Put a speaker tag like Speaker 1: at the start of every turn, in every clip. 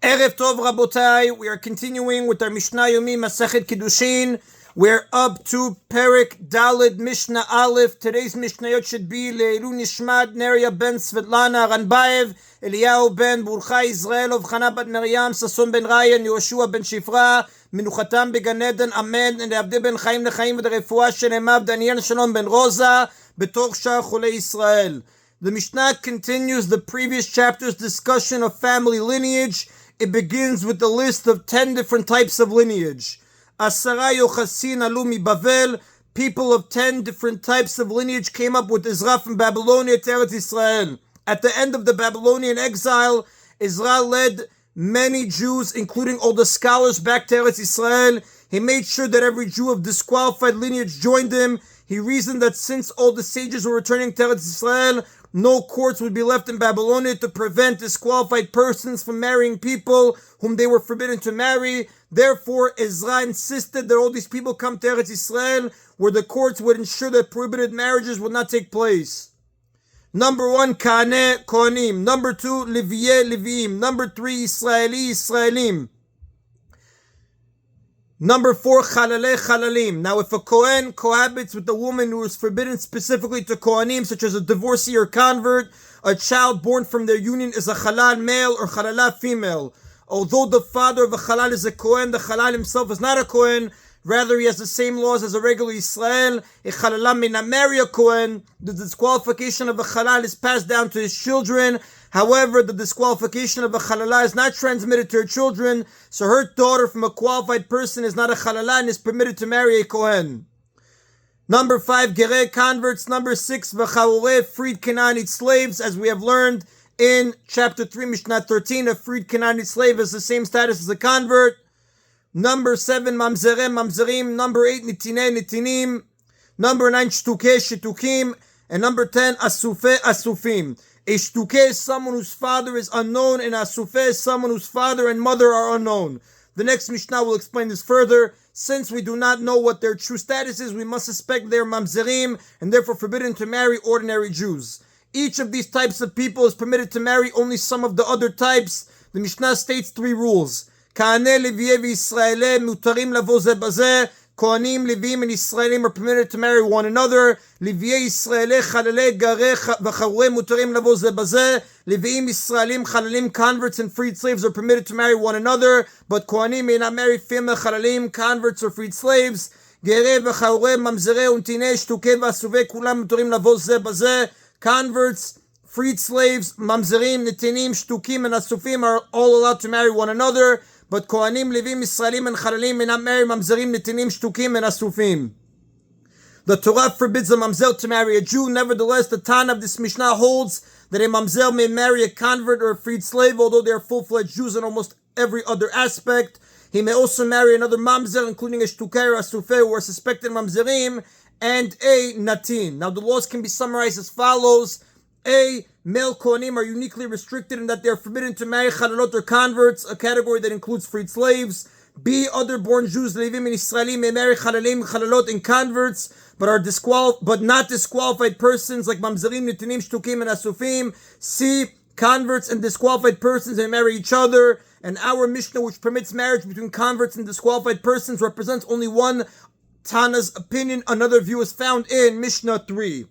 Speaker 1: Erev Tov Rabotai, we are continuing with our Mishna Yomi Masechet Kiddushin. We're up to Perek Daled Mishnah Aleph. Today's Mishnayot should be Leilu Nishmat Neria ben Svetlana Ranbaev, Eliyahu ben Burcha Israel of Chana bat Miriam, Sason ben Ryan, Yoshua ben Shifra, Menuchatam began Eden, Amen, and Avde ben Chaim lechaim v'derefua shenemav Daniel Shalom ben Rosa, Betoch Shar Chulei Israel. The Mishnah continues the previous chapter's discussion of family lineage. It begins with the list of 10 different types of lineage. Asara Yochasin Alumi Bavel, people of 10 different types of lineage came up with Ezra from Babylonia to Eretz Israel. At the end of the Babylonian exile, Ezra led many Jews, including all the scholars, back to Eretz Israel. He made sure that every Jew of disqualified lineage joined him. He reasoned that since all the sages were returning to Eretz Israel, no courts would be left in Babylonia to prevent disqualified persons from marrying people whom they were forbidden to marry. Therefore, Ezra insisted that all these people come to Eretz Israel, where the courts would ensure that prohibited marriages would not take place. Number 1, Kaneh, Kohanim. Number 2, Leviye, Leviim. Number 3, Israeli, Israelim. Number 4, Chalaleh, Chalalim. Now, if a Kohen cohabits with a woman who is forbidden specifically to Kohanim, such as a divorcee or convert, a child born from their union is a Chalal male or Chalalah female. Although the father of a Chalal is a Kohen, the Chalal himself is not a Kohen. Rather, he has the same laws as a regular Israel. A Chalalah may not marry a Kohen. The disqualification of a Chalal is passed down to his children. However, the disqualification of a Chalalah is not transmitted to her children, so her daughter from a qualified person is not a Chalalah and is permitted to marry a Kohen. Number 5, Gereh, converts. Number 6, V'chavureh, freed Canaanite slaves. As we have learned in chapter 3, Mishnah 13, a freed Canaanite slave has the same status as a convert. Number 7, Mamzereh, Mamzerim. Number 8, Nitineh, Nitinim. Number 9, Shtukeh, Shitukim. And number 10, Asufeh, Asufim. A shtukeh is someone whose father is unknown, and asufeh is someone whose father and mother are unknown. The next Mishnah will explain this further. Since we do not know what their true status is, we must suspect they are mamzerim, and therefore forbidden to marry ordinary Jews. Each of these types of people is permitted to marry only some of the other types. The Mishnah states 3 rules. Kaneh, Leviye, v'Yisraeleh, mutarim lavo zeh bazeh. Kohanim, Leviim, and Israelim are permitted to marry one another. Leviye, Israeleh, Chalaleh, Gareh, V'chavureh, mutarim lavo zeh bazeh. Leviim, Israelim, Chalalim, converts, and freed slaves are permitted to marry one another. But Kohanim may not marry female Chalalim, converts, or freed slaves. Gereh, V'chavureh, Mamzereh, Untineh, Shtukeh, V'asuveh, Kulam, mutarim lavo zeh bazeh. Converts, freed slaves, Mamzerim, Nitinim, Shtukim, and Asufim are all allowed to marry one another. But Kohanim, Levim, Israelim, and Chalalim may not marry Mamzerim, Nitinim, Shtukim, and Asufim. The Torah forbids a Mamzer to marry a Jew. Nevertheless, the Tana of this Mishnah holds that a Mamzer may marry a convert or a freed slave, although they are full-fledged Jews in almost every other aspect. He may also marry another Mamzer, including a Shtukeh or Asufeh, who are suspected Mamzerim, and a Natin. Now, the laws can be summarized as follows. A, male Kohanim are uniquely restricted in that they are forbidden to marry Chalalot or converts, a category that includes freed slaves. B, other born Jews, Levim and Israelim may marry Chalalim, Chalalot, and converts, but not disqualified persons like Mamzerim, Nitinim, Shtukim, and Asufim. C, converts and disqualified persons may marry each other. And our Mishnah, which permits marriage between converts and disqualified persons, represents only one Tana's opinion. Another view is found in Mishnah 3.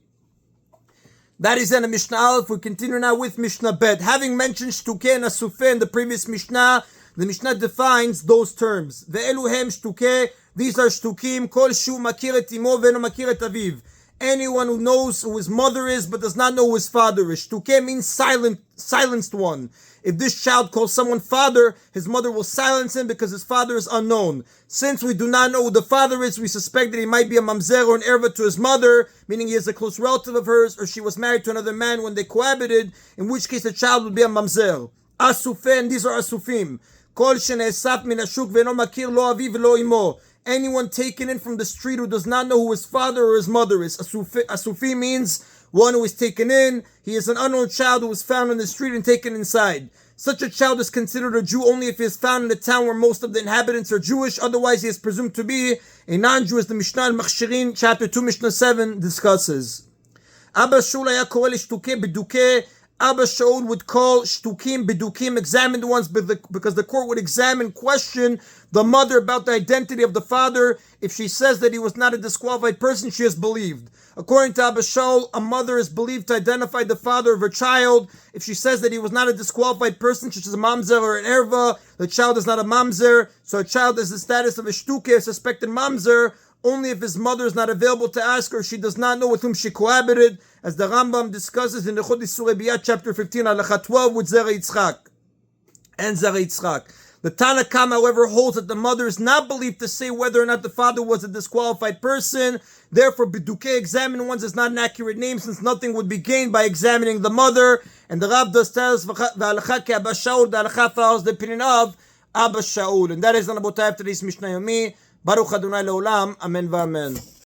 Speaker 1: That is in Mishnah Aleph. We continue now with Mishnah Bet. Having mentioned Shtukeh and Asufeh in the previous Mishnah, the Mishnah defines those terms. Ve'eluhem Shtukeh, these are Shtukim, Kol Shu Makir et Imo ve'eno Makir et Aviv. Anyone who knows who his mother is but does not know who his father is. Shtukeh means silenced one. If this child calls someone father, his mother will silence him because his father is unknown. Since we do not know who the father is, we suspect that he might be a mamzer or an erva to his mother, meaning he is a close relative of hers, or she was married to another man when they cohabited, in which case the child would be a mamzer. Asufeh, and these are asufim. Kol shene'esaf min hashuk ve'eno makir lo aviv ve'lo imo. Anyone taken in from the street who does not know who his father or his mother is. Asufi means one who is taken in. He is an unknown child who was found in the street and taken inside. Such a child is considered a Jew only if he is found in a town where most of the inhabitants are Jewish. Otherwise, he is presumed to be a non-Jew, as the Mishnah Al-Machshirin, chapter 2, Mishnah 7, discusses. Abba Shul היה קורא לשתוקה בדוקה Abba Shaul would call shtukim, bidukim, examined ones, because the court would examine, question the mother about the identity of the father. If she says that he was not a disqualified person, she is believed. According to Abba Shaul, a mother is believed to identify the father of her child. If she says that he was not a disqualified person, such as a mamzer or an erva, the child is not a mamzer, so a child has the status of a shtuke, a suspected mamzer, only if his mother is not available to ask her, she does not know with whom she cohabited, as the Rambam discusses in the Isurei Biyah, chapter 15, halacha 12, with Zera Yitzchak and Zera Yitzchak. The Tana Kama, however, holds that the mother is not believed to say whether or not the father was a disqualified person. Therefore, Biduke, examine ones, is not an accurate name, since nothing would be gained by examining the mother. And the Rav does tell us, V'halacha ke Abba Shaul, the halacha follows the opinion of Abba Shaul. And that is on about today's Mishna Yomi. Baruch Adonai Leolam. Amen v'amen.